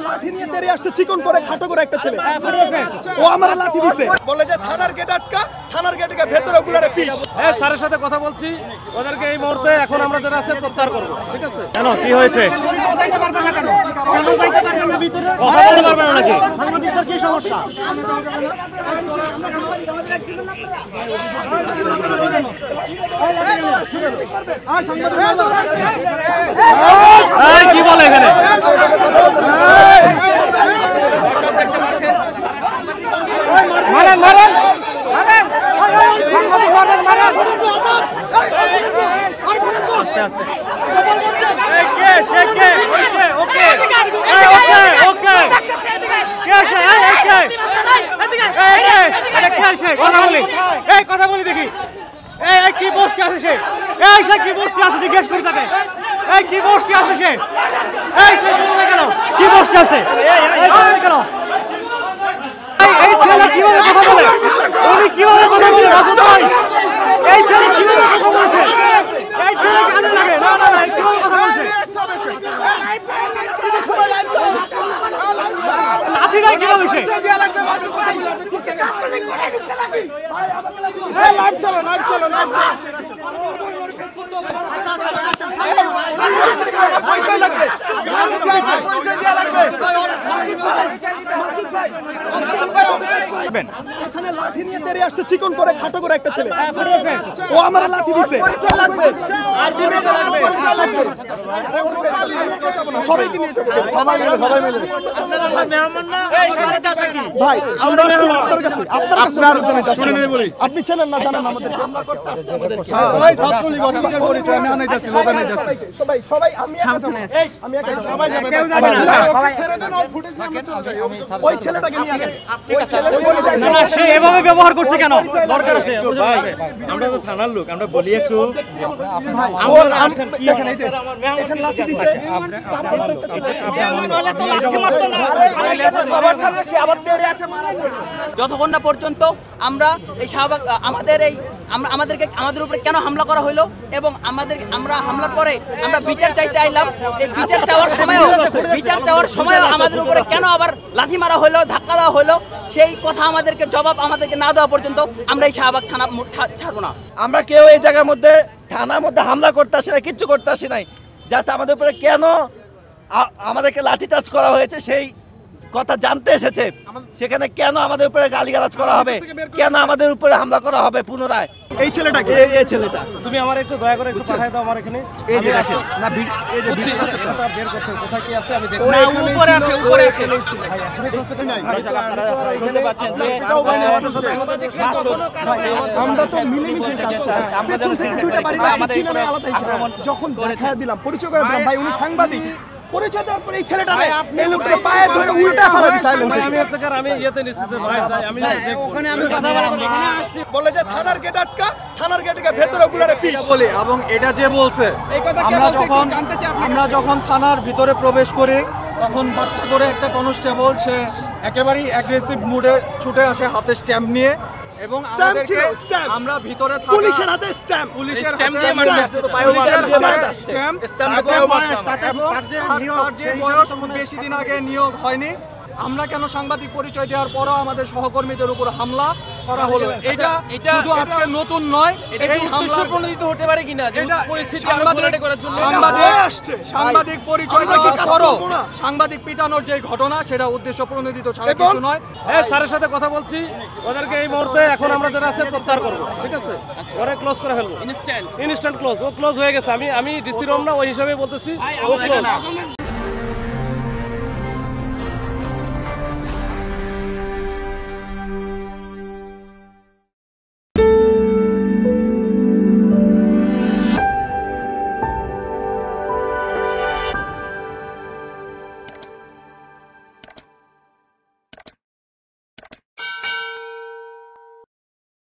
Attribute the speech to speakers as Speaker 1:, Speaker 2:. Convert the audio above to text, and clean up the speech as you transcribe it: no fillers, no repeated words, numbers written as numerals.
Speaker 1: লাঠি নিয়ে তেড়ে আসছে চিকন করে খাটো করে একটা ছেলে, ও আমার লাঠি দিছে, বলে যে থানার গেট আটকা, থানার গেটকে ভেতরে গুলারে পিস।
Speaker 2: হ্যাঁ, স্যারের সাথে কথা বলছি, ওদেরকে এই মুহূর্তে এখন আমরা যেটা আছে প্রত্যাহার করবো। ঠিক আছে?
Speaker 3: কেন, কি হয়েছে? কথা বলতে পারবেন না নাকি? সাংবাদিকদের কি সমস্যা?
Speaker 2: কি বলে এখানে?
Speaker 3: মারেন মারেন মারেন, আস্তে আস্তে। কথা বলি দেখি, কি পোস্টে আছে সে? কি পোস্টে আছে জিজ্ঞেস করি তাকে। কি পোস্টে আছে সে? কেন কি পোস্টে আছে? কেন এই ছেলে কিভাবে কথা বলে? উনি কিভাবে কথা বলে? রাজু ভাই, এই ছেলে কিভাবে কথা বলছে? এই ছেলে কানে লাগে না? না না, কিভাবে কথা বলছে? লাঠি দেয় কিভাবে সে?
Speaker 1: এখানে লাঠি নিয়ে তেড়ে আসছে চিকন করে খাটো করে একটা ছেলে, ও আমার লাঠি দিছে, সবাইকে নিয়ে যাবো, সবাই মিলে। ভাই আমরা আসছি আপনার কাছে, আপনি ছিলেন না, জানেন আমাদের হামলা করতে আসছে আমাদের। সবাই ছাত্রলীগ অফিসের পরিচয় আমি আনাই যাচ্ছি, লোক আনাই যাচ্ছি, সবাই সবাই আমি একা সবাই যাবে, কেউ যাবে না, সবাই ছেড়ে দেন, ফুটেজ নিয়ে চলে যাই। ওই ছেলেটাকে নিয়ে আসেন।
Speaker 3: না, সে এভাবে ব্যবহার করছে কেন? দরকার আছে ভাই, আমরা তো থানার লোক, আমরা বলি একটু।
Speaker 1: এখানে লাঠি দিছে,
Speaker 4: যতক্ষণ না পর্যন্ত আমরা এই শাহবাগ আমাদের উপরে কেন হামলা করা হলো এবং আমরা হামলার পরে আমরা বিচার চাইতে আইলাম, এই বিচার চাওয়ার সময়ও আমাদের উপরে কেন আবার লাঠি মারা হলো, ধাক্কা দেওয়া হলো, সেই কথা জবাব আমাদেরকে না দেওয়া পর্যন্ত আমরা এই শাহবাগ থানা ছাড়বো না।
Speaker 5: আমরা কেউ এই জায়গার মধ্যে থানার মধ্যে হামলা করতে আসি না, কিচ্ছু করতে আসি নাই। জাস্ট আমাদের উপরে কেন আমাদেরকে লাঠিচার্জ করা হয়েছে সেই কথা জানতে এসেছে। সেখানে কেন আমাদের উপরে গালিগালাজ করা হবে, কেন আমাদের উপরে হামলা করা হবে পুনরায়?
Speaker 1: এই ছেলেটাকে, এই ছেলেটা
Speaker 2: তুমি আমার একটু দয়া করে একটু পাঠাই দাও আমার এখানে।
Speaker 5: এই যে দেখেন না, এই যে
Speaker 2: বের করতে কোথায় কি আছে আমি দেখব।
Speaker 1: উপরে আছে, উপরে আছে।
Speaker 2: ভাই এখানে তো হচ্ছে নাই, শুনতে পাচ্ছেন যে
Speaker 1: আমরা তো মিলেমিশে কাজ করি। পেছন থেকে দুইটা বাড়ি চিনানো আলাদাই ছিল। যখন দেখায় দিলাম, পরিচয় করে দিলাম, ভাই উনি সাংবাদিক, পরিচয় দেওয়ার পরে এই ছেলেটারে এই লোকটা পায়ে ধরে উল্টা ফেলা দিছে।
Speaker 2: আমি হচ্ছে আমি ইয়েতে নিছি যে ভাই যাই, আমি
Speaker 3: ওখানে আমি কথা বললাম, এখানে আসছি,
Speaker 1: বলে যে থানার গেট আটকা, থানার গেটকে ভেতরে গুলারে পিস
Speaker 6: বলি। এবং এটা যে বলছে, আমরা যখন থানার ভিতরে প্রবেশ করি তখন বাচ্চা করে একটা কনস্টেবল, সে একেবারেই অ্যাগ্রেসিভ মুডে ছুটে আসে হাতে স্ট্যাম্প নিয়ে, এবং আমরা ভিতরে থাকা
Speaker 1: পুলিশের হাতে স্ট্যাম্প,
Speaker 6: পুলিশের হাতে স্ট্যাম্প, তার যে বয়স খুব বেশি দিন আগে নিয়োগ হয়নি। আমরা কেন সাংবাদিক পরিচয় দেওয়ার পরও আমাদের সহকর্মীদের উপর হামলা করা হলো? এটা শুধু আজকে নতুন নয়, এই হামলা প্রণোদিত হতে পারে কিনা, সাংবাদিক পরিচয় দেওয়ার পরও সাংবাদিক পিটানোর যে ঘটনা, সেটা উদ্দেশ্য প্রণোদিত ছাড়া কিছু নয়।
Speaker 2: হ্যাঁ, স্যারের সাথে কথা বলছি, ওদেরকে এই মুহূর্তে এখন আমরা যেটা আছে প্রত্যাহার করবো। ঠিক আছে? ওরা ক্লোজ করে ফেলবো, ইনস্ট্যান্ট ক্লোজ। ও ক্লোজ হয়ে গেছে। আমি ডিসি রুম না, ওই হিসাবে বলতেছি ও ক্লোজ।